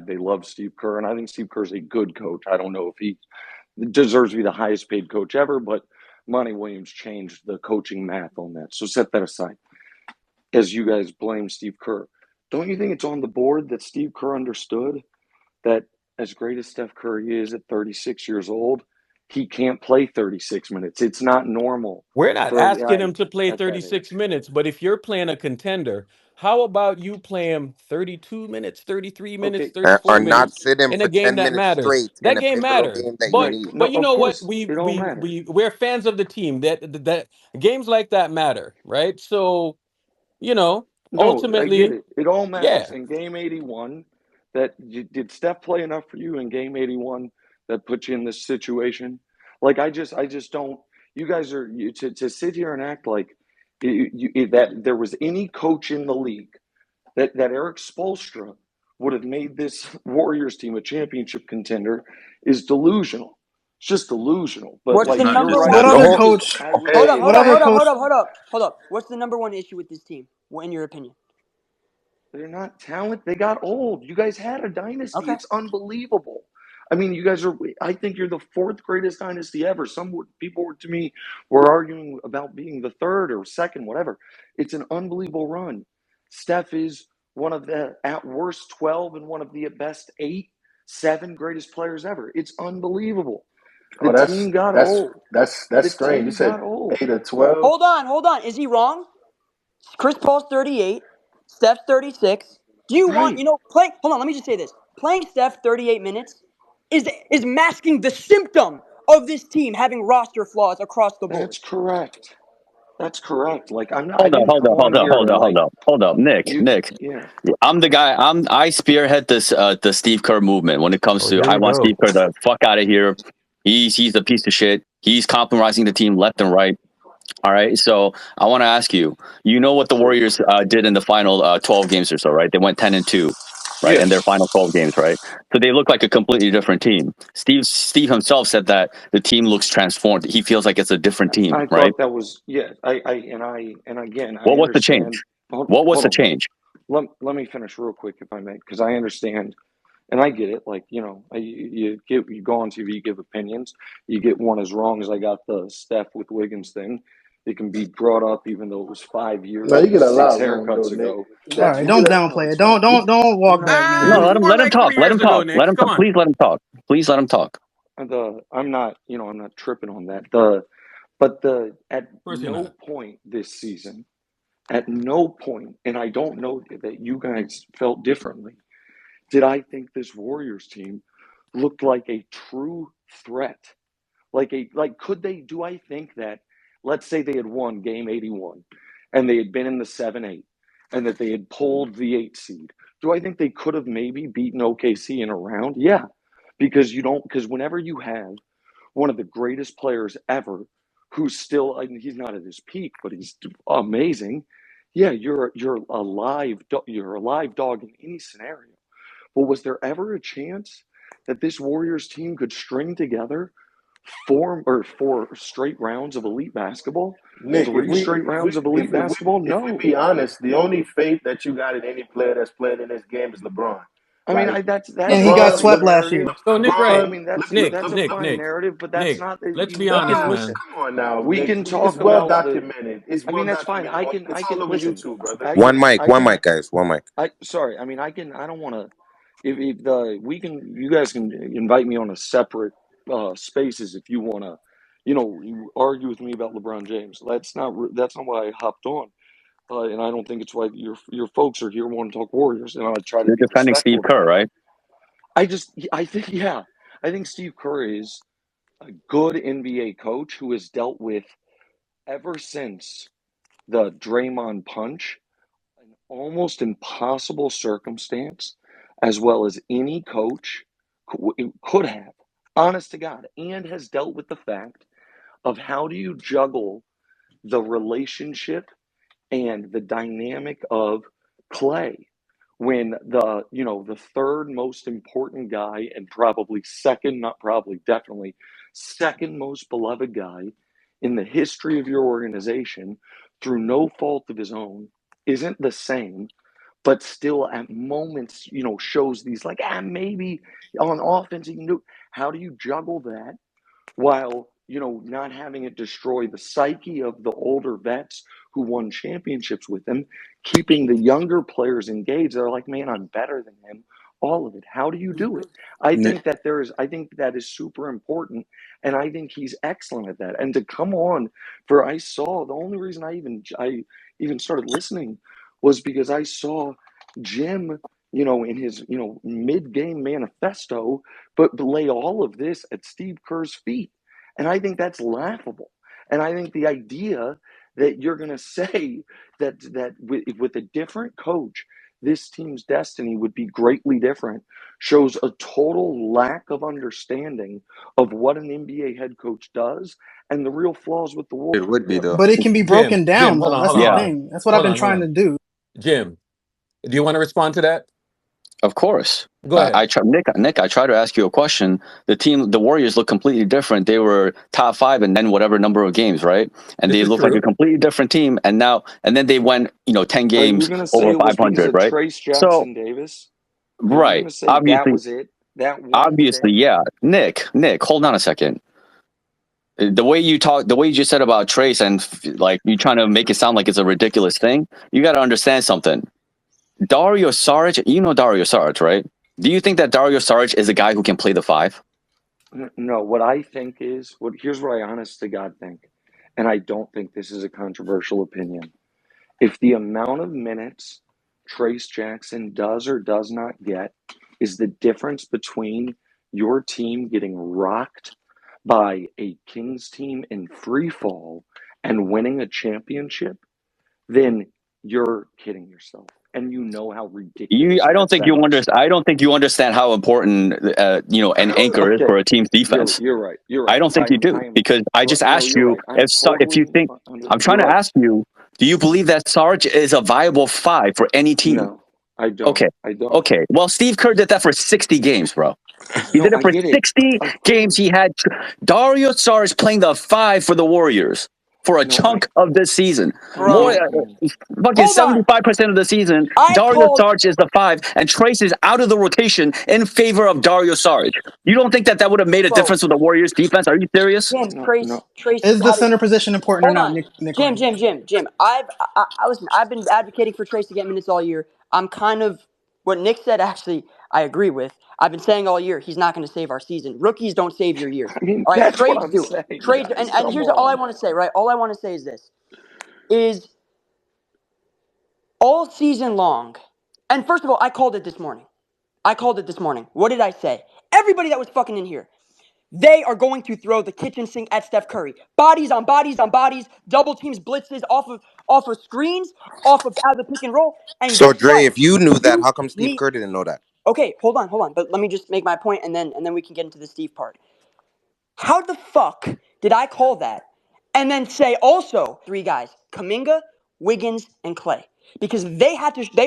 They love Steve Kerr, and I think Steve Kerr's a good coach. I don't know if he deserves to be the highest paid coach ever, but Monty Williams changed the coaching math on that. So set that aside. As you guys blame Steve Kerr, don't you think it's on the board that Steve Kerr understood that as great as Steph Curry is at 36 years old, he can't play 36 minutes. It's not normal We're not for a asking guy him to play at that 36 age. minutes, but if you're playing a contender, how about you play him 32 minutes, 33 minutes, Okay, Or 34 not minutes sit him in a for game 10 that minutes matters? straight in That a game pivotal matters. game that you But right. need. No, you of know what? course it all matters. We're fans of the team. That games like that matter, right? So, you know, No, I get ultimately, it. It all yeah. matters. In game 81, did Steph play enough for you in game 81 that put you in this situation? Like I just don't. You guys are to sit here and act like that there was any coach in the league that Eric Spoelstra would have made this Warriors team a championship contender is delusional. It's just delusional. But What's It's the like not you're number just right. one What that. The other whole issue? coach? I would Hold up, hey, What hold up, other hold up, coach? hold up, hold up, hold up. What's the number one issue with this team? In your opinion? They're not talent. They got old. You guys had a dynasty. Okay. It's unbelievable. I mean, you guys are. I think you're the fourth greatest dynasty ever. People to me were arguing about being the third or second, whatever. It's an unbelievable run. Steph is one of the at worst 12 and one of the at best 8, 7 greatest players ever. It's unbelievable. The Oh, team got that's old. that's The strange. You team said got old. 8 or 12. Hold on. Is he wrong? Chris Paul's 38. Steph's 36. Do you want, Right. you know, play? Hold on, let me just say this. Playing Steph 38 minutes is masking the symptom of this team having roster flaws across the board. That's correct. That's correct. Like I'm not. I Hold up, didn't hold come up, on hold up, here hold to up, hold like up, hold up, Nick, you. Nick. Yeah. I'm the guy. I spearhead this the Steve Kerr movement when it comes Oh, to here I we want Steve go. Kerr the fuck out of here. He's a piece of shit. He's compromising the team left and right. All right. So I want to ask you. You know what the Sure. Warriors did in the final 12 games or so, right? They went 10-2, right? In their Yes. final 12 games, right? So they look like a completely different team. Steve himself said that the team looks transformed. He feels like it's a different team, I right? thought that was yeah. And again I What was the understand. change? What was Hold the on. change? Let me finish real quick if I may, because I understand and I get it. Like you go on TV, you give opinions. You get one as wrong as I got the Steph with Wiggins thing. It can be brought up even though it was 5 years No, you and get a 6 lot wrong though, haircuts Nick. ago. All That right, you No, get don't a no, downplay it's it. Don't fine. don't don't walk back, No, man. It's let him more let him like talk. 3 years ago, Nick. Let him Come talk. on. Please let him talk. Please let him talk. I'm not, I'm not tripping on that. At Of course you're no not. point this season, at no point, and I don't know that you guys felt differently, did I think this Warriors team looked like a true threat? Could they, do I think that, let's say they had won game 81 and they had been in the 7-8 and that they had pulled the 8 seed, do I think they could have maybe beaten OKC in a round? Yeah, because whenever you have one of the greatest players ever who's still, I mean, he's not at his peak, but he's amazing. Yeah, you're a live dog in any scenario. But was there ever a chance that this Warriors team could string together 4 straight rounds of elite basketball? Nick, 3 straight rounds of elite basketball? if we No. be honest, the only faith that you got in any player that's playing in this game is LeBron. I mean, Like And that's a he got LeBron, fine swept last narrative. year. So Nick Wright, I LeBron, mean, that's a fine Nick, narrative, but that's Nick, not. let's be We honest, can nah, man. listen. come on now, We Nick. can It's talk well about the. documented. It's I well mean, that's fine. documented. I It's all can over listen. YouTube, brother. One mic, I one can. mic, guys, one mic. Sorry. I mean, I can. I don't want to. If the we can, you guys can invite me on a separate spaces if you want to, you argue with me about LeBron James. That's not why I hopped on, and I don't think it's why your folks are here want to talk Warriors, and I try to You're be defending Steve respectful to Kerr, that. right? I think yeah, I think Steve Kerr is a good NBA coach who has dealt with ever since the Draymond punch an almost impossible circumstance, as well as any coach could have, honest to God, and has dealt with the fact of how do you juggle the relationship and the dynamic of Clay when the third most important guy and probably second, not probably, definitely second most beloved guy in the history of your organization through no fault of his own isn't the same, but still at moments, shows these like, maybe on offense he can do. How do you juggle that while, not having it destroy the psyche of the older vets who won championships with him, keeping the younger players engaged? They're like, man, I'm better than him. All of it. How do you do it? I think that is super important, and I think he's excellent at that. And to come on I saw the only reason I even started listening was because I saw Jim, in his mid-game manifesto, but lay all of this at Steve Kerr's feet. And I think that's laughable. And I think the idea that you're going to say that with a different coach, this team's destiny would be greatly different shows a total lack of understanding of what an NBA head coach does and the real flaws with the It Warriors. would be though. But it can be broken Jim, down, hold though. on, That's hold on, the hold Yeah, on, thing. That's what I've hold been on, hold trying to on. do. Jim, do you want to respond to that? of course. Go ahead. I try, Nick. I try to ask you a question. The Warriors look completely different. They were top 5 and then whatever number of games, right? And This they is look like a true. completely different team. And then they went 10 Are you games going to say over it was because 500, of right? Trace So Jackson Davis? Are you going right, to say that obviously, was it? That one thing? yeah. Nick, hold on a second. The way you talk, the way you just said about Trace, and like you trying to make it sound like it's a ridiculous thing. You got to understand something. Dario Saric, Dario Saric, right? Do you think that Dario Saric is a guy who can play the 5? No, what I think is here's what I honest to God think, and I don't think this is a controversial opinion. If the amount of minutes Trace Jackson does or does not get is the difference between your team getting rocked by a Kings team in free fall and winning a championship, then you're kidding yourself. And you know how ridiculous I don't that think you sounds. understand. I don't think you understand how important an anchor is Okay, for a team's defense. you're right. You're I right. don't think you do I am. because I Well, just no, asked you're you right. I'm if you totally think under. I'm trying You're to right. ask you, do you believe that Sarge is a viable 5 for any team? No, I don't. Okay, I don't. okay. Well, Steve Kerr did that for 60 games, bro. He No, did it I for get it. 60 Of games. course. He had Dario Saric playing the 5 for the Warriors for a No, I chunk of this season. More, Bro, get man. fucking hold on. 75% of the season, I Dario called. Saric is the 5, and Trace is out of the rotation in favor of Dario Saric. You don't think that would have made a Bro, difference with the Warriors defense? Are you serious? Jim, No, Trace, no. Trace Is the had it. center position important or Hold not, on, Nick Jim, Ryan? Jim. I listen. I've been advocating for Trace to get minutes all year. I'm kind of what Nick said. Actually, I agree with. I've been saying all year he's not going to save our season. Rookies don't save your years. I mean, All right, that's what trades I'm do. saying, Trades, guys. and Come here's all I on. want to say. Right, all I want to say is this: is all season long. And first of all, I called it this morning. What did I say? Everybody that was fucking in here. They are going to throw the kitchen sink at Steph Curry. Bodies on bodies on bodies, double teams, blitzes off of screens, off of out of the pick and roll. And So guess Dre, what? if you knew that, You how come Steve need. Kerr didn't know that? Okay, hold on. But let me just make my point, and then we can get into the Steve part. How the fuck did I call that? And then say also 3 guys, Kuminga, Wiggins, and Clay. Because they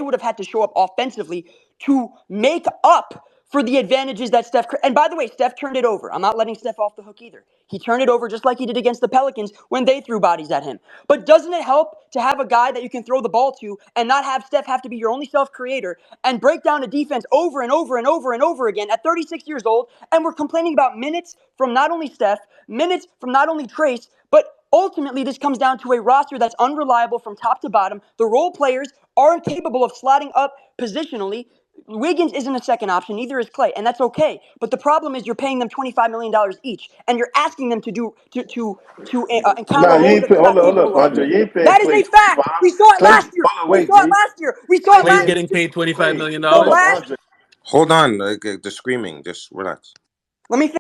would have had to show up offensively to make up for the advantages that and by the way, Steph turned it over. I'm not letting Steph off the hook either. He turned it over just like he did against the Pelicans when they threw bodies at him. But doesn't it help to have a guy that you can throw the ball to and not have Steph have to be your only self-creator and break down a defense over and over and over and over again at 36 years old? And we're complaining about minutes from not only Steph, minutes from not only Trace, but ultimately this comes down to a roster that's unreliable from top to bottom. The role players aren't capable of slotting up positionally. Wiggins isn't a second option, neither is Clay, and that's okay. But the problem is you're paying them $25 million each, and you're asking them to do to encounter Nah, you roles ain't that pay. they're not Hold up, capable of. Andre. You ain't paying That is Clay a fact. 25. We saw it Clay, last year. hold on, We wait, saw it G. last year. We saw it Clay's last Clay, getting year. paid $25 Clay. million So Hold up, dollars. last, Andre. Hold on, the screaming. Just relax. let me think.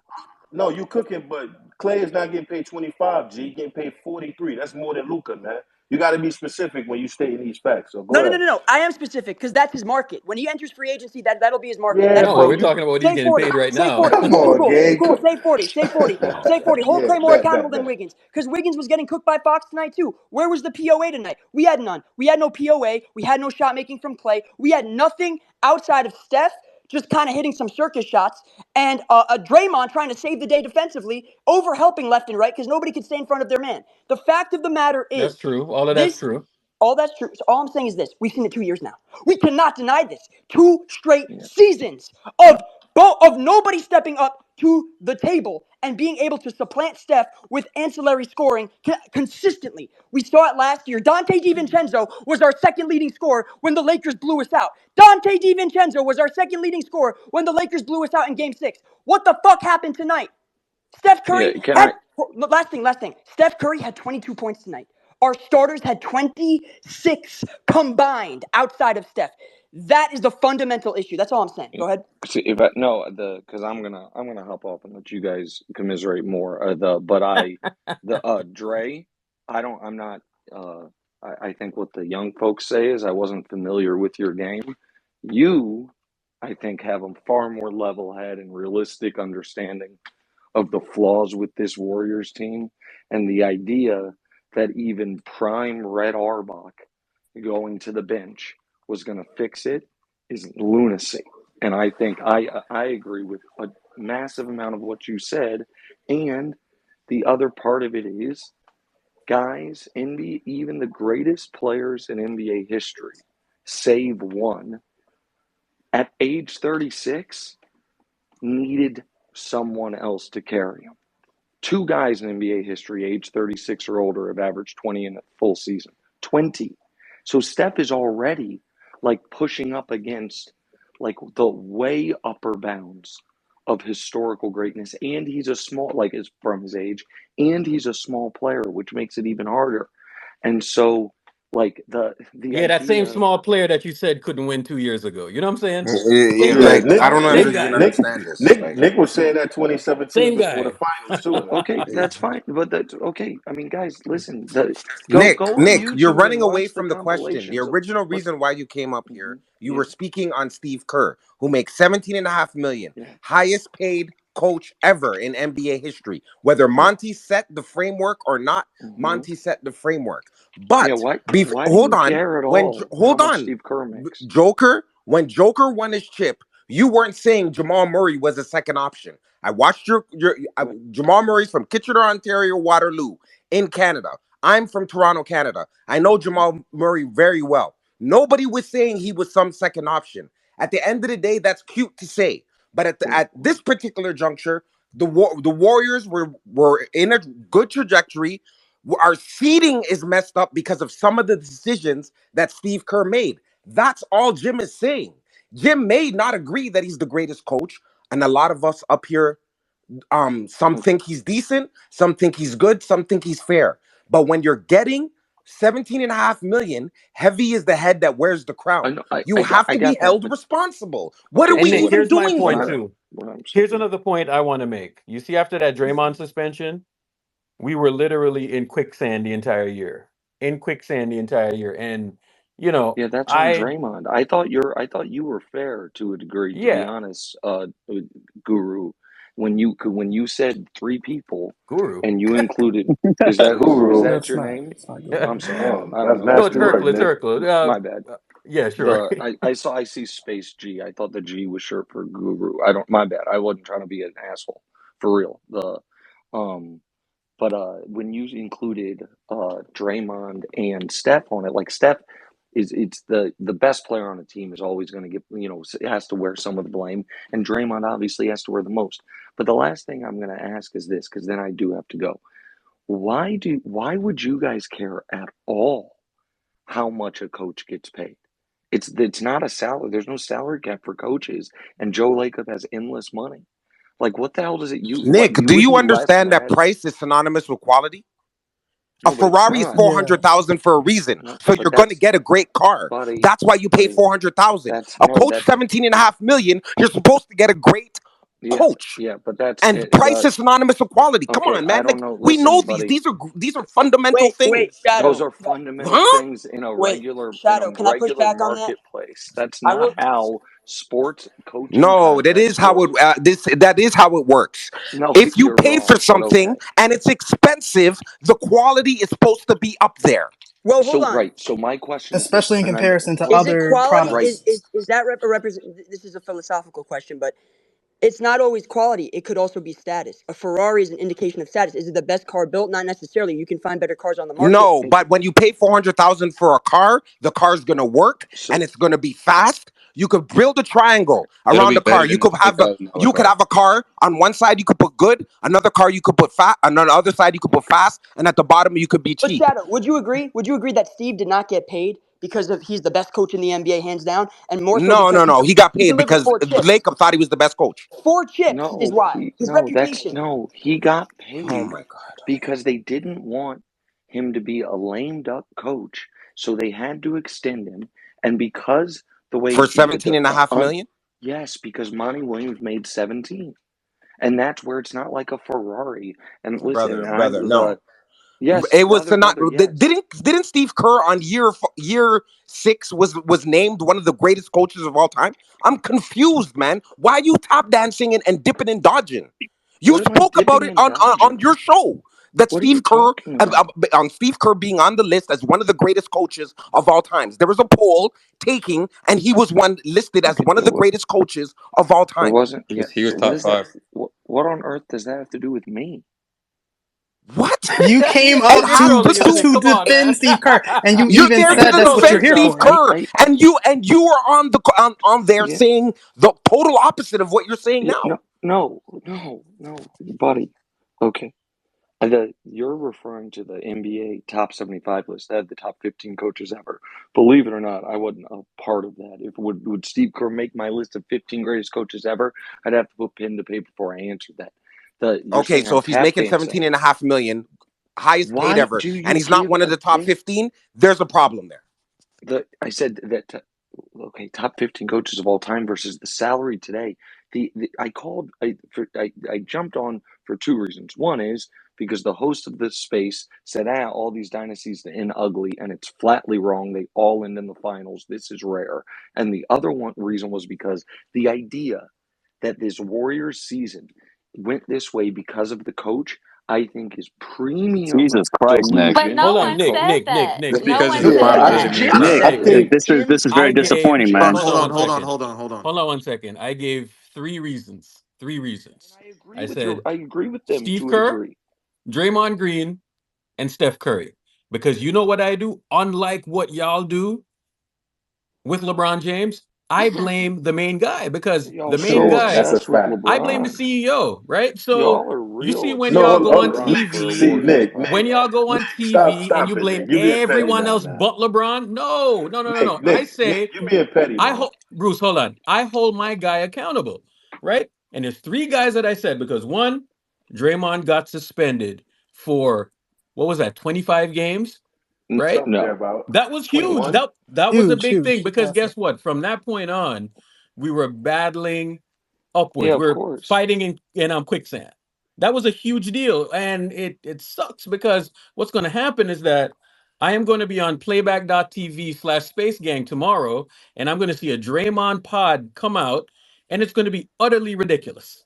No, you cooking, but Clay is not getting paid 25, G. He getting paid 43. That's more than Luca, man. You got to be specific when you state these facts. So No, go no, no, ahead. no, no. I am specific because that's his market. When he enters free agency, that'll be his market. Yeah, That's No, but we're fine. you talking about what he's Say getting 40. paid right Say now. 40. come Cool, on, cool, gang. cool. Say 40. Say 40. Say 40. Hold Yeah, Clay more accountable than bet. Wiggins. Because Wiggins was getting cooked by Fox tonight, too. Where was the POA tonight? We had none. We had no POA. We had no shot making from Clay. We had nothing outside of Steph just kind of hitting some circus shots, and a Draymond trying to save the day defensively, over helping left and right because nobody could stay in front of their man. The fact of the matter That's is, true. All of that's this true. All that's true. So all I'm saying is this: we've seen it 2 years now. We cannot deny this. 2 straight seasons of nobody stepping up to the table and being able to supplant Steph with ancillary scoring consistently. We saw it last year. Dante DiVincenzo was our second leading scorer when the Lakers blew us out. Dante DiVincenzo was our second leading scorer when the Lakers blew us out in Game 6. What the fuck happened tonight? Steph Curry had last thing. Steph Curry had 22 points tonight. Our starters had 26 combined outside of Steph. That is the fundamental issue. That's all I'm saying. Go ahead. See, because I'm gonna hop off and let you guys commiserate more. Dre, I'm not. I think what the young folks say is I wasn't familiar with your game. You, I think, have a far more level head and realistic understanding of the flaws with this Warriors team, and the idea that even prime Red Auerbach going to the bench was going to fix it is lunacy. And I think I agree with a massive amount of what you said. And the other part of it is, guys, even the greatest players in NBA history, save one, at age 36, needed someone else to carry them. 2 guys in NBA history, age 36 or older, have averaged 20 in a full season. 20. So Steph is already like pushing up against like the way upper bounds of historical greatness. And he's a small, like is from his age, and he's a small player, which makes it even harder. And so like the that same small player that you said couldn't win 2 years ago. You know what I'm saying? Like, I don't even understand this. Nick was saying that 2017 before the finals too. Okay, that's fine, but that's okay. I mean, guys, listen. Nick, go you're running away from the question. The original reason why you came up here, you were speaking on Steve Kerr, who makes $17.5 million, highest paid coach ever in NBA history. Whether Monty set the framework or not, Monty set the framework. But why hold do you on, care at all Steve Kerr makes? When Joker won his chip, you weren't saying Jamal Murray was a second option. I watched Jamal Murray's from Kitchener, Ontario, Waterloo in Canada. I'm from Toronto, Canada. I know Jamal Murray very well. Nobody was saying he was some second option. At the end of the day, that's cute to say. But at this particular juncture, the Warriors were in a good trajectory. Our seeding is messed up because of some of the decisions that Steve Kerr made. That's all Jim is saying. Jim may not agree that he's the greatest coach, and a lot of us up here, some think he's decent, some think he's good, some think he's fair. But when you're getting $17.5 million, heavy is the head that wears the crown. You have to be held responsible. What are we even doing here? Here's another point I want to make. You see, after that Draymond suspension, we were literally in quicksand the entire year. And that's on Draymond. I thought you were fair to a degree, to be honest, Guru. When you said 3 people, Guru, and you included, is that your name? I'm sorry, I don't know. No, it's Turkle. My bad. Yeah, sure. I see Space G. I thought the G was short for Guru. My bad. I wasn't trying to be an asshole, for real. But when you included Draymond and Steph on it, like Steph it's the best player on a team is always going to get, has to wear some of the blame, and Draymond obviously has to wear the most. But the last thing I'm going to ask is this, because then I do have to go. Why would you guys care at all how much a coach gets paid? It's not a salary. There's no salary cap for coaches, and Joe Lacob has endless money. Like, what the hell does it use? Nick, do you understand that price is synonymous with quality? A Ferrari is $400,000 for a reason. So you're going to get a great car. That's why you pay $400,000. A coach $17.5 million. You're supposed to get a great coach. But that's price is synonymous with quality. Come on, man. We know these. These are fundamental things. Wait, Shadow. Those are fundamental things in a regular marketplace. That's not how sports coaching. No, that is how it. That is how it works. No, if you pay for something and it's expensive, the quality is supposed to be up there. Well, hold on. Right. So my question, especially in comparison to other products, is that represent? This is a philosophical question, but It's not always quality. It could also be status. A Ferrari is an indication of status. Is it the best car built? Not necessarily. You can find better cars on the market. No, but when you pay 400,000 for a car, the car's gonna work and it's gonna be fast. You could build a triangle around the car. You could have a car on one side you could put good, another car you could put fast, and on the other side you could put fast, and at the bottom you could be But cheap. Shadow, would you agree? Would you agree that Steve did not get paid because he's the best coach in the NBA hands down, and more so because No. He got paid delivered because 4 chips. Lacob thought he was the best coach. 4 chips is why. His reputation. He got paid Oh my God. because they didn't want him to be a lame duck coach, so they had to extend him. And because the way For 17.5 million? Yes, because Monty Williams made 17, and that's where it's not like a Ferrari. And listen, Brother, no. Yes, It was to not. yes. Didn't Steve Kerr on year 6 was named one of the greatest coaches of all time? I'm confused, man. Why are you tap dancing and dipping and dodging? You What am I spoke about it dipping and on dodging? your show that What are you Steve Kerr talking about? on Steve Kerr being on the list as one of the greatest coaches of all times. There was a poll taking, and he was one listed as one of the greatest coaches of all It time. wasn't. He Yeah, was so top what is that? 5. What on earth does that have to do with me? What? You came It up has to to trolling, do. Nick. Come on, man. defend Steve Kerr, and you You're even there said to that's what defend you're here Steve for. Kerr, and you are on there Yeah. saying the total opposite of what you're saying Yeah, now. no, buddy. Okay. You're referring to the NBA top 75 list. They had the top 15 coaches ever. Believe it or not, I wasn't a part of that. If would Steve Kerr make my list of 15 greatest coaches ever, I'd have to put pen to paper before I answered that. Okay, so if he's making 17.5 million, highest paid ever, and he's not one of the top 15, there's a problem there. I said that. Okay, top 15 coaches of all time versus the salary today. I jumped on for 2 reasons. One is because the host of this space said, all these dynasties end ugly, and it's flatly wrong. They all end in the finals. This is rare. And the other reason was because the idea that this Warriors season went this way because of the coach, I think is premium Jesus Christ, Nick. But delusion. no Hold on, one said that. Just No because one it's a said prime I doesn't that. mean Jim it's not. said it. This is very disappointing, man. Hold on, Hold on. Hold on 1 second. I gave 3 reasons. 3 reasons. I said I agree with them Steve to a Kerr, degree. Draymond Green, and Steph Curry. Because you know what I do? Unlike what y'all do with LeBron James, I blame the main guy because Y'all the main so guy, That's a obsessed with fact. I blame the LeBron. CEO, right? So Y'all are you see real when No, obsessed y'all with go on hold on. LeBron for a TV, Nick, Warriors when fan. y'all go on stop TV and you it, blame Nick. You being petty everyone now, else man. but LeBron, no. I say You being petty, I man. hold Bruce, hold on. I hold my guy accountable, right? And there's 3 guys that I said because one, Draymond got suspended for what was that, 25 games, right? Something there No. about That was huge. 21. That was a Huge, big thing because massive. guess what? From that point on, we were battling Yeah, upwards. of We were course. fighting in quicksand. That was a huge deal, and it sucks because what's going to happen is that I am going to be on playback.tv/Space Gang tomorrow, and I'm going to see a Draymond pod come out, and it's going to be utterly ridiculous.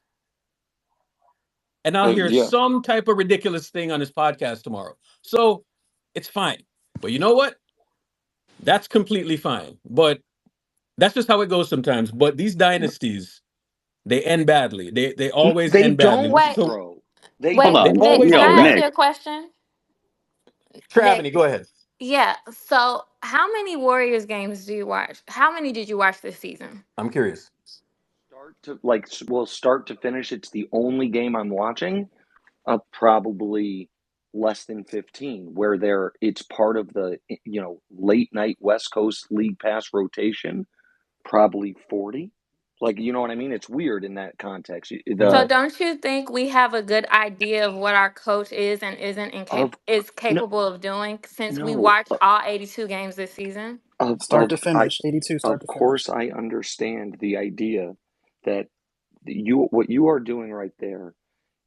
And I'll hear Yeah. some type of ridiculous thing on his podcast tomorrow. So it's fine. But you know what? That's completely fine. But that's just how it goes sometimes. But these dynasties, they end badly. They always They end badly. don't, Wait, So bro. They Hold wait, they on. don't. Nick, always can Yo, end I ask Nick. you badly. a question? Travani, Nick, go ahead. yeah. So, how many Warriors games do you watch? How many did you watch this season? I'm curious. Start to finish. It's the only game I'm watching. Probably less than 15. It's part of the late night West Coast League Pass rotation. Probably 40. Like, you know what I mean? It's weird in that context. So, don't you think we have a good idea of what our coach is and isn't is No, capable of doing since we no. watched all 82 games this season? Start to finish. 82 start Of to finish. course I understand the idea that what you are doing right there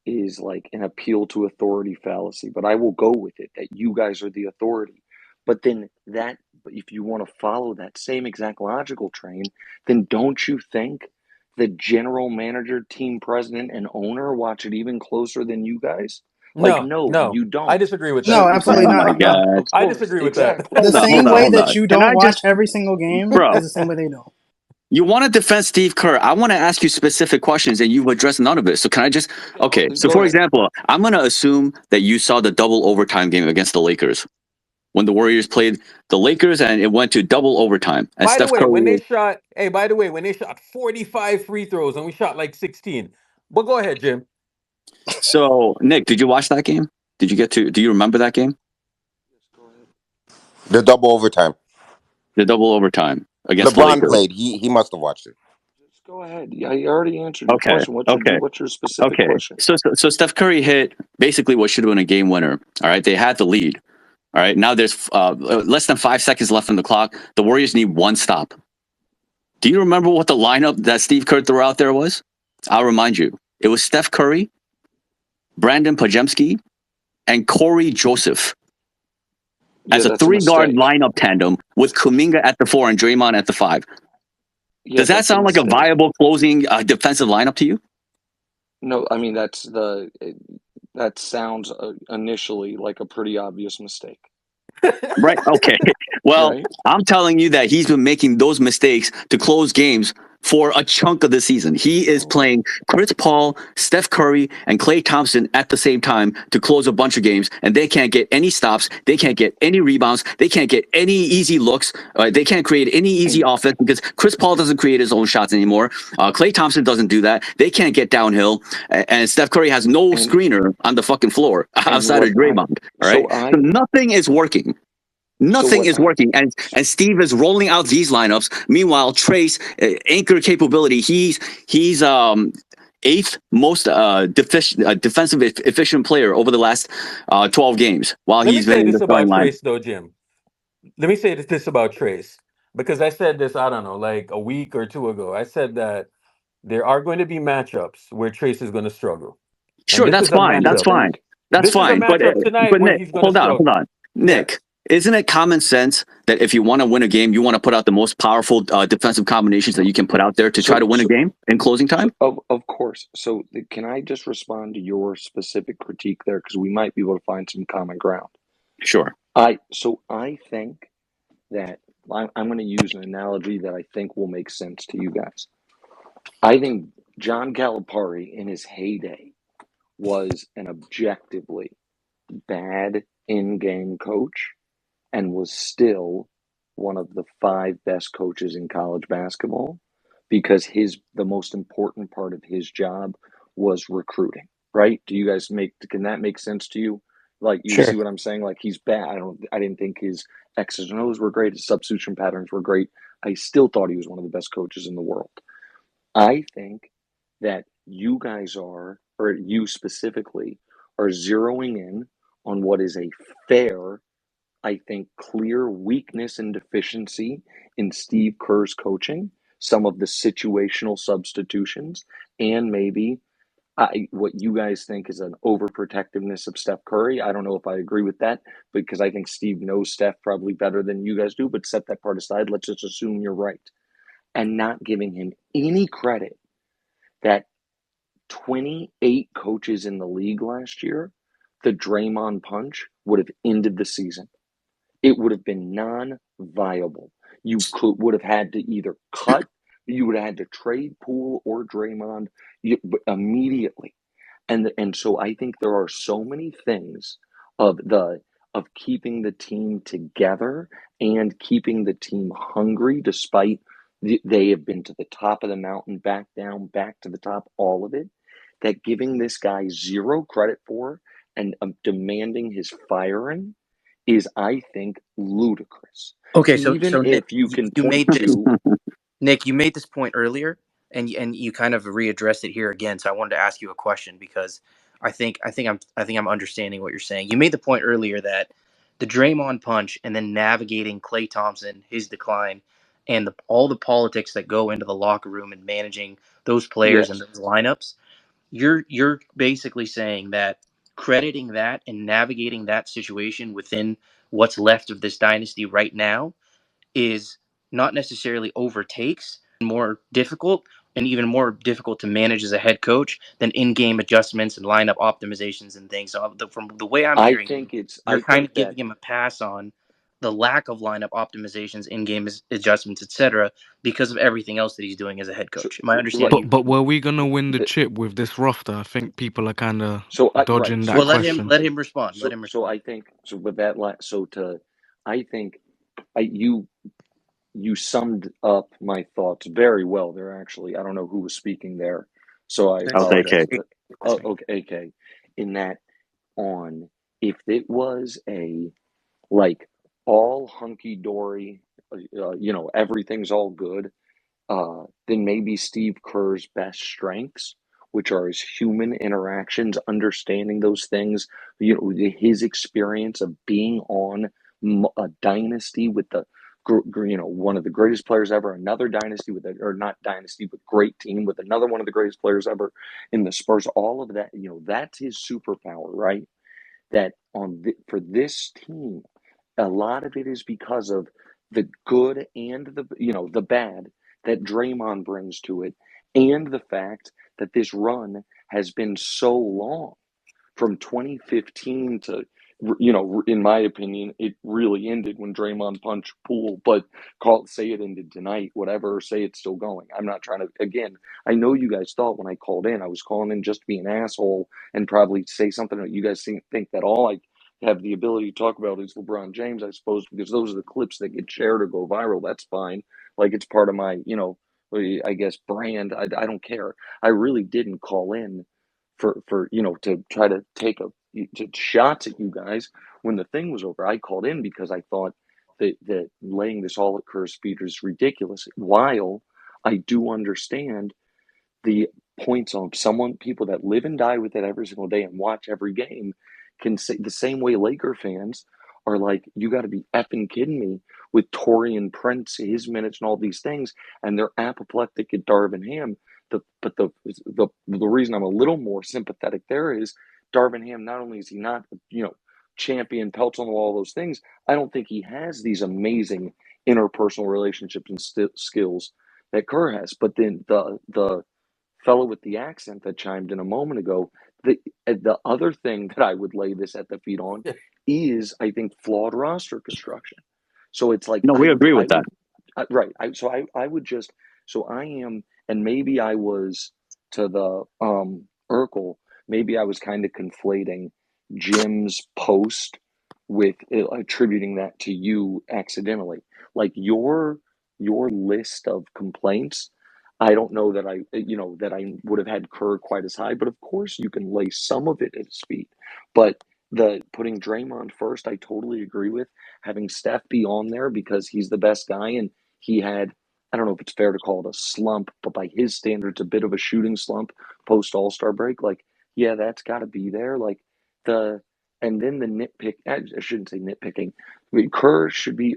is like an appeal to authority fallacy, but I will go with it that you guys are the authority. But if you want to follow that same exact logical train, then don't you think the general manager, team president, and owner watch it even closer than you guys? Like, no, you don't. I disagree with No, that. absolutely Oh my not. No. God. Of I course, disagree with that. exactly. The Hold on, same hold on, way hold that on. you Can I don't just, watch every single game bro? is the same way they don't. You want to defend Steve Kerr. I want to ask you specific questions, and you've addressed none of it. So can I just? Okay. So Go for ahead. example, I'm going to assume that you saw the double overtime game against the Lakers when the Warriors played the Lakers, and it went to double overtime. And By the Steph way, Curry when they was. shot, hey, by the way, when they shot 45 free throws and we shot like 16. But go ahead, Jim. So Nick, did you watch that game? Did you get to? Do you remember that game? Go ahead. The double overtime. The double overtime against the LeBron Lakers. played. He must have watched it. Just go ahead. Yeah, I already answered your Okay. question. Okay. What's your specific Okay. question? So Steph Curry hit basically what should have been a game winner. All right. They had the lead. All right. Now there's less than 5 seconds left on the clock. The Warriors need one stop. Do you remember what the lineup that Steve Kerr threw out there was? I'll remind you. It was Steph Curry, Brandon Pajemski, and Corey Joseph as a That's a 3-guard mistake. lineup tandem with Kuminga at the 4 and Draymond at the 5. Yeah, Does that that's a sound like a mistake. viable closing defensive lineup to you? No, I mean that sounds initially like a pretty obvious mistake, Right. Okay. Well, right? I'm telling you that he's been making those mistakes to close games for a chunk of the season. He is playing Chris Paul, Steph Curry, and Klay Thompson at the same time to close a bunch of games, and they can't get any stops. They can't get any rebounds. They can't get any easy looks. They can't create any easy And offense because Chris Paul doesn't create his own shots anymore. Klay Thompson doesn't do that. They can't get downhill, and Steph Curry has no and screener on the fucking floor and outside of what I Draymond. All right. so So I nothing is working. so Nothing what is I working, and Steve is rolling out these lineups. Meanwhile, Trace anchor capability. He's eighth most defensive efficient player over the last 12 games while Let me he's been say in the this starting about line. Trace, though, Jim. Let me say this about Trace, because I said this, I don't know, like a week or two ago. I said that there are going to be matchups where Trace is going to struggle. And Sure, this that's is a fine. and you That's matchup. fine. think That's This is a fine. matchup tonight But where Nick, he's going to hold struggle. on, Yes. Nick. Isn't it common sense that if you want to win a game, you want to put out the most powerful defensive combinations that you can put out there to try to so win a so game in closing so time? of course. So can I just respond to your specific critique there because we might be able to find some common ground. Sure. I think that I'm going to use an analogy that I think will make sense to you guys. I think John Calipari in his heyday was an objectively bad in-game coach and was still one of the 5 best coaches in college basketball because the most important part of his job was recruiting, right? Can that make sense to you? Like you see Sure. what I'm saying? Like he's bad. I didn't think his X's and O's were great, his substitution patterns were great. I still thought he was one of the best coaches in the world. I think that you guys are, or you specifically, are zeroing in on what is a fair, I think, clear weakness and deficiency in Steve Kerr's coaching, some of the situational substitutions, and maybe what you guys think is an overprotectiveness of Steph Curry. I don't know if I agree with that because I think Steve knows Steph probably better than you guys do, but set that part aside. Let's just assume you're right. And not giving him any credit that 28 coaches in the league last year, the Draymond punch would have ended the season. It would have been non-viable. Would have had to either cut, you would have had to trade Poole or Draymond immediately. And so I think there are so many things of keeping the team together and keeping the team hungry despite they have been to the top of the mountain, back down, back to the top, all of it, that giving this guy zero credit for and demanding his firing is, I think, ludicrous. Okay, Even so Nick, if you can you point made this. to Nick, you made this point earlier, and you kind of readdressed it here again. So I wanted to ask you a question because I think I'm understanding what you're saying. You made the point earlier that the Draymond punch and then navigating Klay Thompson, his decline, and all the politics that go into the locker room and managing those players and yes, those lineups. You're basically saying that crediting that and navigating that situation within what's left of this dynasty right now is not necessarily overtakes more difficult and even more difficult to manage as a head coach than in-game adjustments and lineup optimizations and things. So from the way I'm hearing you, you're I kind think of that giving him a pass on the lack of lineup optimizations, in-game adjustments, etc., because of everything else that he's doing as a head coach. Am I understanding? But were we gonna win the chip with this roster? I think people are kind of dodging that Well, question. let him respond. So, so I think so with that. I think you summed up my thoughts very well there. Actually, I don't know who was speaking there, so I I'll take apologize. it. Okay, okay. In that, on if it was a like all hunky dory, everything's all good, then maybe Steve Kerr's best strengths, which are his human interactions, understanding those things, his experience of being on a dynasty with one of the greatest players ever, another dynasty or not dynasty, but great team with another one of the greatest players ever in the Spurs. All of that, that's his superpower, right? That for this team, a lot of it is because of the good and the bad that Draymond brings to it, and the fact that this run has been so long from 2015 to, in my opinion, it really ended when Draymond punched Poole, but say it ended tonight, whatever, or say it's still going. I'm not trying to, again, I know you guys thought when I called in, I was calling in just to be an asshole and probably say something that you guys think that all I have the ability to talk about is LeBron James, I suppose, because those are the clips that get shared or go viral. That's fine. Like, it's part of my, I guess, brand. I don't care. I really didn't call in for to try to take shots at you guys when the thing was over. I called in because I thought that laying this all at Kerr's feet is ridiculous. While I do understand the points on people that live and die with it every single day and watch every game can say the same way Laker fans are like, you got to be effing kidding me with Torian Prince, his minutes, and all these things, and they're apoplectic at Darvin Ham. The reason I'm a little more sympathetic there is Darvin Ham. Not only is he not champion, pelts on the wall, those things, I don't think he has these amazing interpersonal relationships and skills that Kerr has. But then the fellow with the accent that chimed in a moment ago, the other thing that I would lay this at the feet on is, I think, flawed roster construction. So it's like No, we agree with that. right. I would just, so I am, and maybe I was to the Urkel, maybe I was kind of conflating Jim's post with attributing that to you accidentally. Like your list of complaints, I don't know that I would have had Kerr quite as high, but of course you can lay some of it at his feet. But the putting Draymond first, I totally agree with. Having Steph be on there because he's the best guy, and he had, I don't know if it's fair to call it a slump, but by his standards, a bit of a shooting slump post All-Star break. Like, yeah, that's got to be there. Like and then the nitpick, I shouldn't say nitpicking. I mean, Kerr should be,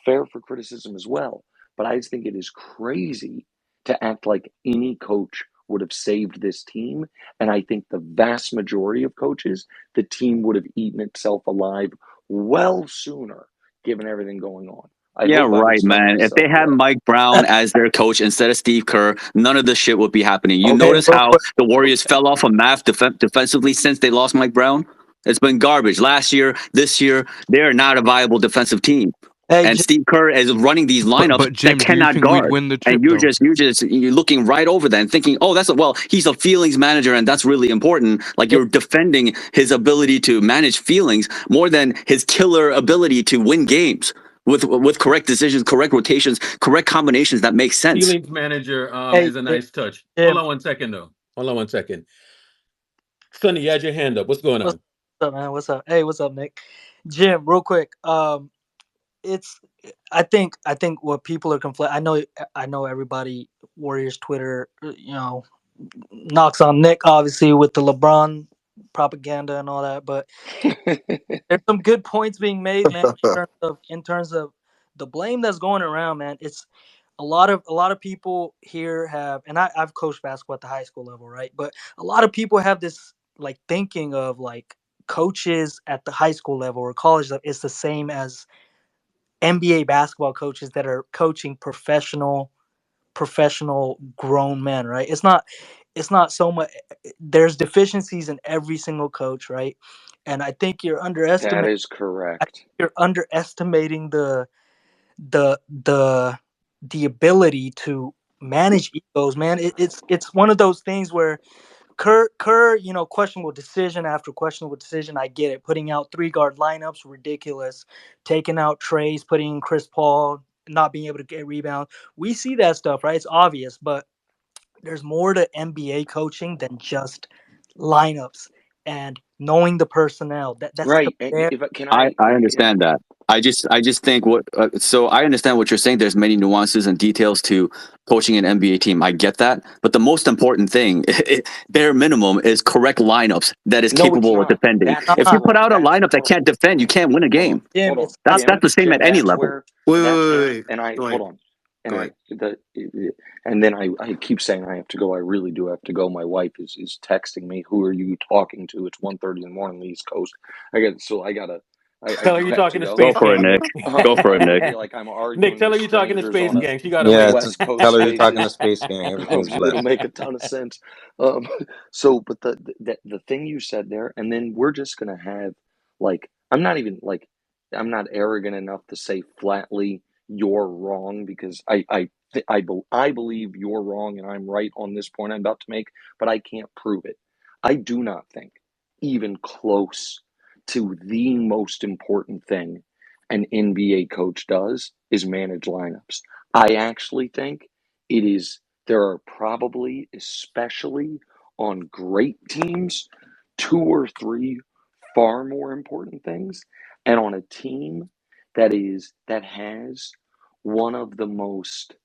fair for criticism as well. But I just think it is crazy to act like any coach would have saved this team. And I think the vast majority of coaches, the team would have eaten itself alive well sooner, given everything going on. I Yeah, hope I've right, explained man. If they myself had well. Mike Brown as their coach instead of Steve Kerr, none of this shit would be happening. You Okay. notice real how quick, the Warriors fell off a map defensively since they lost Mike Brown? It's been garbage. Last year, this year, they're not a viable defensive team. Hey, And Steve Kerr is running these lineups But that Jim, do you cannot think we'd guard. win the And chip though? you're looking right over that and thinking, oh, he's a feelings manager, and that's really important. Like, you're defending his ability to manage feelings more than his killer ability to win games with correct decisions, correct rotations, correct combinations that make sense. Feelings manager hey, is a nice touch. Hold Jim, on 1 second, though. Hold on 1 second. Sonny, you had your hand up. What's going What's on? up, man? What's up? Hey, what's up, Nick? Jim, real quick. It's I think what people are conflating. I know everybody Warriors Twitter, knocks on Nick obviously with the LeBron propaganda and all that, but there's some good points being made, man. In terms of the blame that's going around, man. It's a lot of people here have, and I've coached basketball at the high school level, right? But a lot of people have this like thinking of like coaches at the high school level or college level. It's the same as NBA basketball coaches that are coaching professional grown men, right? It's not so much. There's deficiencies in every single coach, right? and I think you're That underestimating. is correct. You're underestimating the ability to manage egos, man. It's one of those things where Kerr, questionable decision after questionable decision. I get it. Putting out 3-guard lineups, ridiculous. Taking out Trace, putting in Chris Paul, not being able to get rebounds. We see that stuff, right? It's obvious, but there's more to NBA coaching than just lineups and knowing the personnel. That's like a Right. bare. I understand that. I just think so I understand what you're saying. There's many nuances and details to coaching an NBA team. I get that, but the most important thing, bare minimum, is correct lineups that is No, it's capable of not. defending. If That's you put wrong. out a That's lineup that wrong. can't defend, you can't win a Hold on. game. Jim, Hold on. That's Jim, the same Jim, at any that's level. where Wait, that's wait, wait, where wait. and I Go hold ahead. on. And Go I ahead. and then I keep saying I have to go. I really do have to go. My wife is texting me. Who are you talking to? It's 1:30 in the morning, on the East Coast. I Tell her do you're have talking to to go. Go Space for it, Gang, Nick. Nick. Go for it, I Nick. feel like I'm Nick, arguing tell with her you're talking to strangers Space on a Gang. She got a Yeah, mic. West Coast tell her you're talking Spaces. to Space Gang. Everything's It'll blessed. make a ton of sense. Um, so, but the thing you said there, and then we're just gonna have like I'm not arrogant enough to say flatly you're wrong because I believe you're wrong and I'm right on this point I'm about to make, but I can't prove it. I do not think even close to the most important thing an NBA coach does is manage lineups. I actually think it is there are probably, especially on great teams, 2 or 3 far more important things. And on a team that has one of the most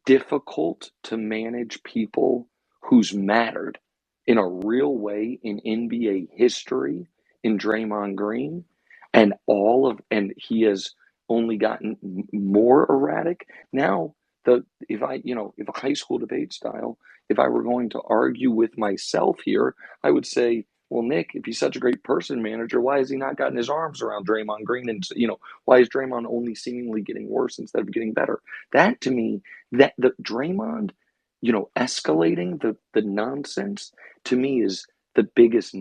difficult to manage people who's mattered in a real way in NBA history in Draymond Green, and he has only gotten more erratic. Now, if a high school debate style, if I were going to argue with myself here, I would say, well, Nick, if he's such a great person manager, why has he not gotten his arms around Draymond Green? And why is Draymond only seemingly getting worse instead of getting better? That to me, that the Draymond, escalating the nonsense to me is the biggest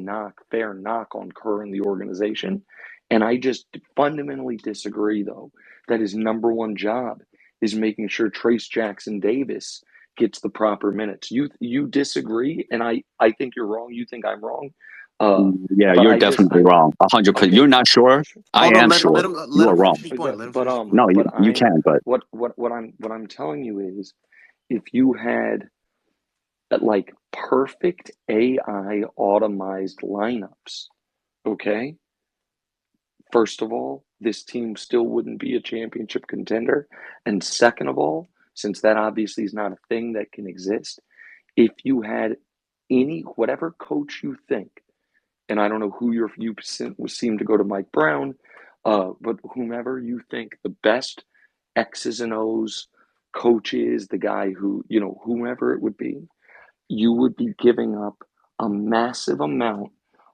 fair knock on Kerr and the organization. And I just fundamentally disagree, though, that his number one job is making sure Trace Jackson Davis gets the proper minutes. You disagree, and I think you're wrong. You think I'm wrong. Yeah, But you're I just definitely I wrong. 100%. okay. You're not sure. I Hold on. am Let sure. him You let are him wrong. finish his point. Let him But finish his point. No, but you I'm can, but what I'm telling you is if you had like perfect AI automized lineups, okay? First of all, this team still wouldn't be a championship contender. And second of all, since that obviously is not a thing that can exist, if you had whatever coach you think, and I don't know who you seem to go to Mike Brown, but whomever you think the best X's and O's coach is, the guy who, whomever it would be, you would be giving up a massive amount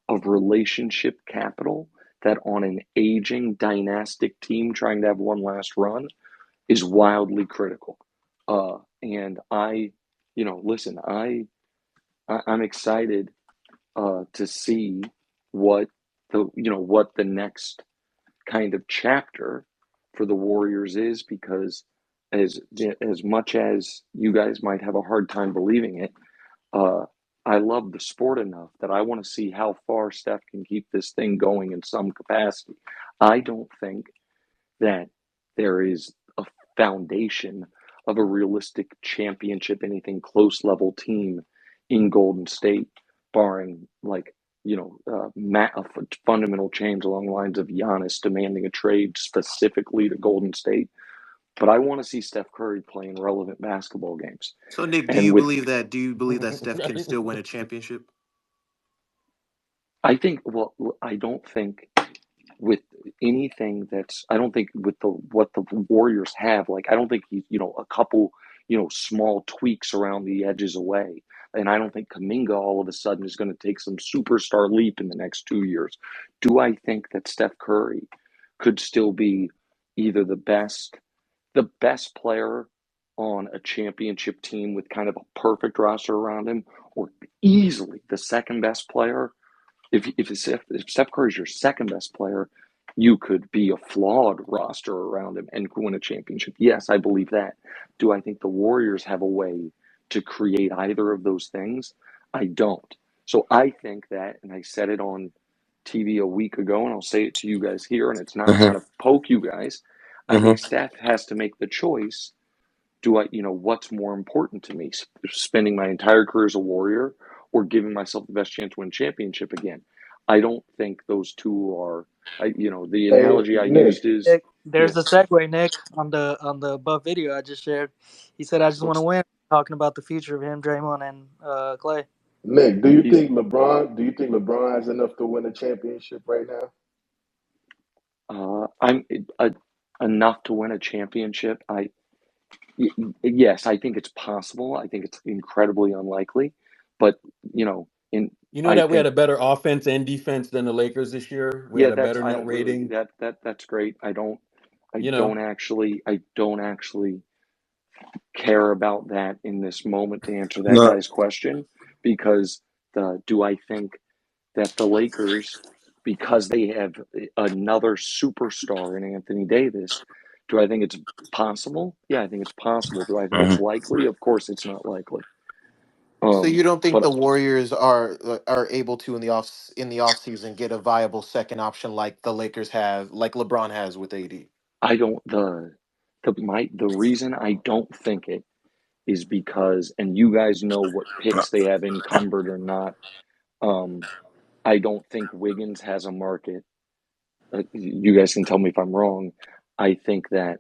of relationship capital that on an aging dynastic team trying to have one last run is wildly critical. And listen, I'm excited to see what the next kind of chapter for the Warriors is because as much as you guys might have a hard time believing it, uh, I love the sport enough that I want to see how far Steph can keep this thing going in some capacity. I don't think that there is a foundation of a realistic championship, anything close level team in Golden State, barring a fundamental change along the lines of Giannis demanding a trade specifically to Golden State. But I want to see Steph Curry playing relevant basketball games. So Nick, And with do you believe that Steph can still win a championship? I think, well, I don't think with anything I don't think with what the Warriors have, like, I don't think he's, a couple, small tweaks around the edges away. And I don't think Kaminga all of a sudden is going to take some superstar leap in the next 2 years. Do I think that Steph Curry could still be either the best player on a championship team with kind of a perfect roster around him, or easily the second best player if Steph Curry is your second best player, you could be a flawed roster around him and win a championship. Yes, I believe that. Do I think the Warriors have a way to create either of those things? I don't. So I think that, and I said it on TV a week ago, and I'll say it to you guys here, and it's not trying to poke you guys. I think Steph has to make the choice. What's more important to me? Spending my entire career as a Warrior or giving myself the best chance to win championship again? I don't think those two are, the Hey, analogy I Nick. used is, Nick, there's yeah, the segue, Nick, on the above video I just shared. He said, "I just want to what's, win." Talking about the future of him, Draymond, and Clay. Nick, do you he's, think LeBron? Do you think LeBron has enough to win a championship right now? I'm enough to win a championship. Yes, I think it's possible. I think it's incredibly unlikely, but, in, You know I that we had think, a better offense and defense than the Lakers this year. We yeah, had a better I net don't really, rating. that's great. You know, I don't actually care about that in this moment to answer that No. guy's question, because do I think that the Lakers, because they have another superstar in Anthony Davis, do I think it's possible? Yeah, I think it's possible. Do I think it's likely? Of course, it's not likely. So you don't think But the Warriors are able to in the off season get a viable second option like the Lakers have, like LeBron has with AD? I don't the reason I don't think it is because, and you guys know what picks they have encumbered or not. Um, I don't think Wiggins has a market. You guys can tell me if I'm wrong. I think that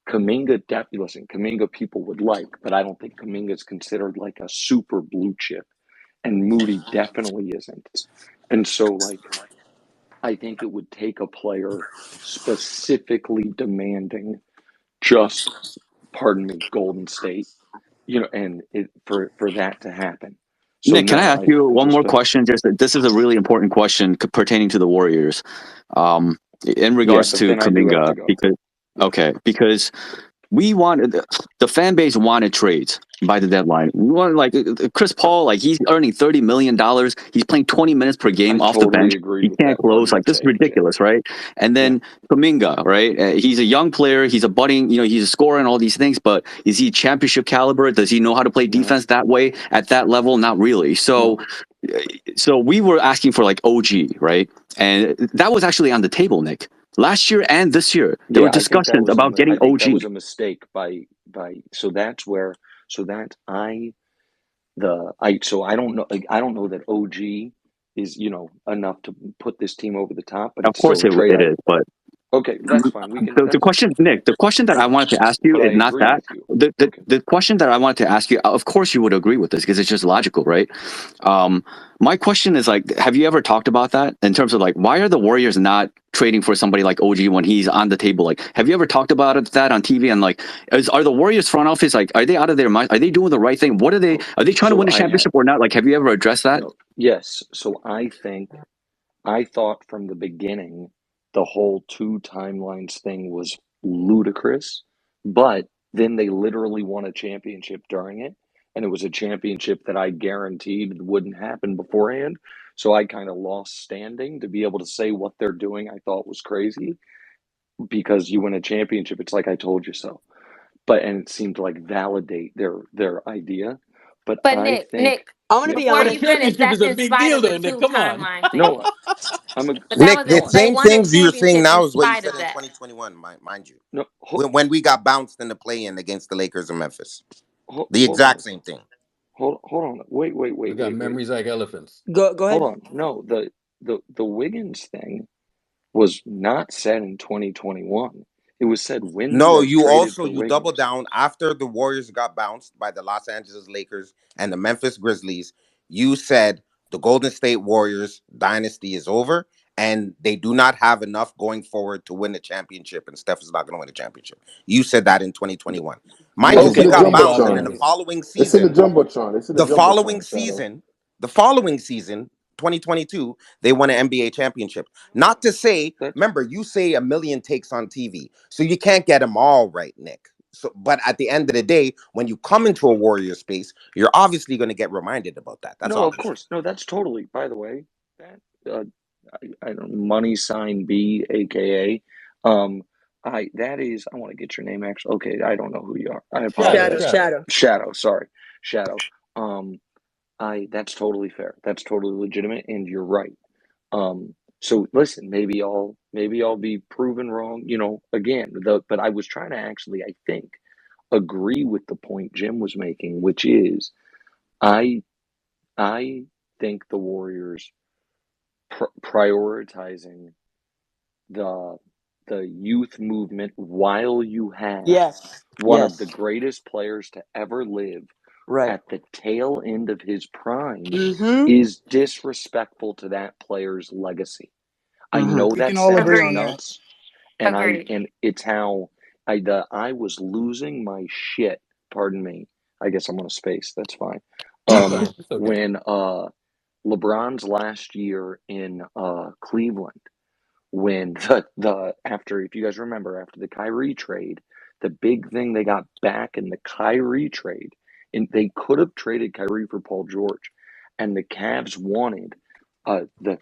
Kaminga people would like, but I don't think Kaminga is considered like a super blue chip, and Moody definitely isn't. And so, I think it would take a player specifically demanding just, pardon me, Golden State, and for that to happen. So Nick, can I no, ask you I one just more don't. question? Just this is a really important question pertaining to the Warriors, um, in Yeah, regards but to then I do have Kaminga, to go. because Yeah. because we wanted the fan base wanted trades by the deadline. We wanted Chris Paul, like he's earning $30 million. He's playing 20 minutes per I game off the totally bench. agreed He with can't that part of close. your Like this is take. Yeah. ridiculous, right? And Yeah. then Kaminga, right? He's a young player. He's a budding, he's a scorer and all these things. But is he championship caliber? Does he know how to play No. defense that way at that level? Not really. So, No. so we were asking for like OG, right? And that was actually on the table, Nick. Last year and this year, there were Yeah, I think that discussions was about getting OG. a mistake by so that's where so that I don't know, I don't know that OG is, enough to put this team over the top, but Of it's course still a trade. it is, but Okay, that's fine. We can the that's question, Nick, the question that I wanted to ask you but I is not agree that. with you. The Okay. the question that I wanted to ask you, of course you would agree with this because it's just logical, right? Um, my question is like, have you ever talked about that in terms of like, why are the Warriors not trading for somebody like OG when he's on the table? Like, have you ever talked about that on TV? And like, are the Warriors front office like, are they out of their mind? Are they doing the right thing? What are they trying to So win a championship or not? Like, have you ever addressed that? no, yes. So I thought from the beginning the whole two timelines thing was ludicrous, but then they literally won a championship during it, and it was a championship that I guaranteed wouldn't happen beforehand. So I kind of lost standing to be able to say what they're doing. I thought was crazy because you win a championship, it's like I told you so. But and it seemed to like validate their idea. But But I Nick, think, Nick, I'm gonna yeah, be before a you honest. finish, championship is that's a in big spite deal, of the though, Nick. two Come on. timeline no, thing. I'm a But that Nick, was the no, they same won a things you're saying championship in now is what you spite said of in that. 2021, mind you. no. When we got bounced in the play-in against the Lakers in Memphis. The Hold on exact a same second. thing. Hold on. We got Wait. memories like elephants. Go Hold ahead. on. No, the Wiggins thing was not said in 2021. It was said when you No, guys you traded also for you double Wiggins. down after the Warriors got bounced by the Los Angeles Lakers and the Memphis Grizzlies. You said the Golden State Warriors dynasty is over and they do not have enough going forward to win the championship, and Steph is not going to win the championship. You said that in 2021. Mind Yeah, you, It's we in Okay, the got okay, bounced, and okay. then the jumbotron. following It's in the season, jumbotron. It's in the the following jumbotron, Shadow. season, the following season, 2022, they won an NBA championship. Not to say, that's remember, you say a million takes on TV, so you can't get them all right, Nick. So, but at the end of the day, when you come into a Warrior space, you're obviously going to get reminded about that. That's no, all of I'm saying. course. No, that's totally, by the way, that I don't money sign B, aka I want to get your name actually. Okay, I don't know who you are. I Shadow, apologize. Shadow. Shadow, sorry, Shadow. I that's totally fair. That's totally legitimate, and you're right. So listen, maybe I'll be proven wrong. Again, but I was trying to actually, I think, agree with the point Jim was making, which is I I think the Warriors prioritizing the the youth movement while you have Yes. one of the Yes. greatest players to ever live Right. at the tail end of his prime Mm-hmm. is disrespectful to that player's legacy. I Mm-hmm. know We can that all agree sounds on Agreed. that. nuts, and Agreed. it's how I was losing my shit. Pardon me. I guess I'm on a space. That's fine. It's okay. When LeBron's last year in Cleveland, when the after, if you guys remember, after the Kyrie trade, the big thing they got back in the Kyrie trade, and they could have traded Kyrie for Paul George, and the Cavs wanted the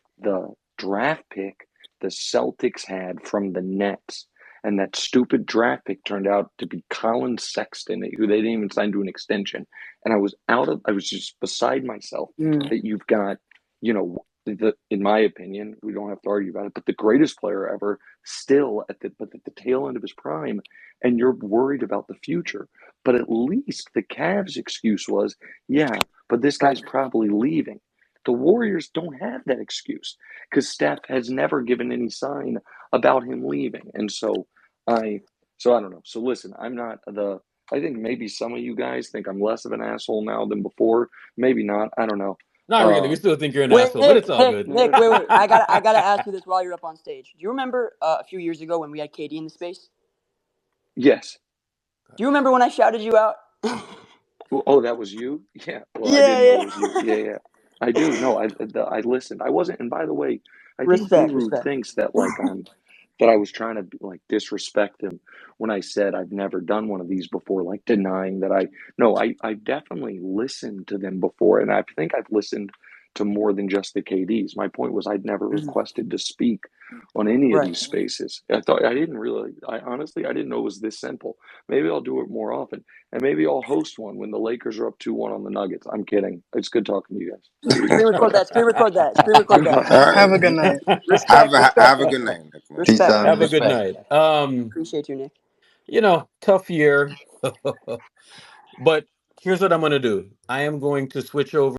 draft pick the Celtics had from the Nets. And that stupid draft pick turned out to be Colin Sexton, who they didn't even sign to an extension. And I was just beside myself Mm. that you've got, in my opinion, we don't have to argue about it, but the greatest player ever still at the tail end of his prime, and you're worried about the future. But at least the Cavs' excuse was, yeah, but this Right. guy's probably leaving. The Warriors don't have that excuse because Steph has never given any sign about him leaving. And I I don't know. So listen, I think maybe some of you guys think I'm less of an asshole now than before. Maybe not. I don't know. Not really. We still think you're an Wait, asshole, but Nick, it's all Nick, good. Nick, wait. I gotta ask you this while you're up on stage. Do you remember a few years ago when we had KD in the space? Yes. Do you remember when I shouted you out? Oh, that was you? Yeah. Well, I didn't know it Yeah, was you. yeah. Yeah, yeah. I do. No, I listened. I wasn't. And by the way, I think Respect, Guru respect. thinks that that I was trying to like disrespect him when I said I've never done one of these before, like denying that I. No, I definitely listened to them before, and I think I've listened to more than just the KDs. My point was I'd never Mhm. requested to speak on any of Right. these spaces. I honestly, I didn't know it was this simple. Maybe I'll do it more often. And maybe I'll host one when the Lakers are up 2-1 on the Nuggets. I'm kidding. It's good talking to you guys. Screen record that. Screen record that. Screen record Good that. night. All Have a right. good night. Have Respect, a respect, have a good night, Nick, man. Peace respect. out, Have a man. good Respect. night. Appreciate you, Nick. Tough year. But here's what I'm going to do. I am going to switch over